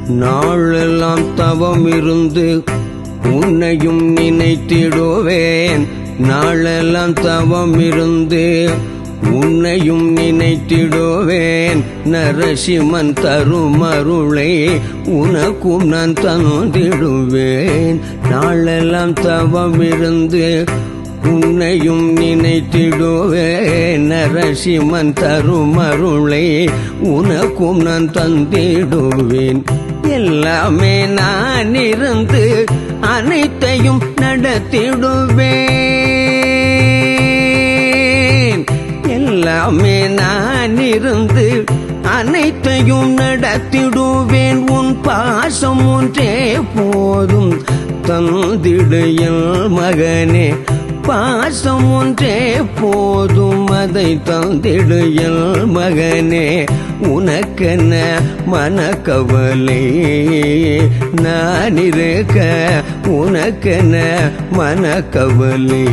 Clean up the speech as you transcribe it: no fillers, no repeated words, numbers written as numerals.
நாளெல்லாம் தவம் இருந்து உன்னையும் நினைத்திடுவேன். நாளெல்லாம் தவம் இருந்து உன்னையும் நினைத்திடுவேன். நரசிம்மன் தரும் அருளை உனக்கும் நான் தந்திடுவேன். நாளெல்லாம் தவம் இருந்து உன்னையும் நினைத்திடுவேன். நரசிம்மன் தரும் அருளை உனக்கும் நான் தந்திடுவேன். எல்லாமே நான் இருந்து அனைத்தையும் நடத்திடுவேன். எல்லாமே நான் இருந்து அனைத்தையும் நடத்திடுவேன். உன் பாசம் ஒன்றே போதும் தந்திடு என் மகனே. பாசம் ஒன்றே போதும் அதை தந்திடு என் மகனே. உனக்கென்ன மனக்கவலை நான் இருக்க, உனக்கென்ன மனக்கவலை.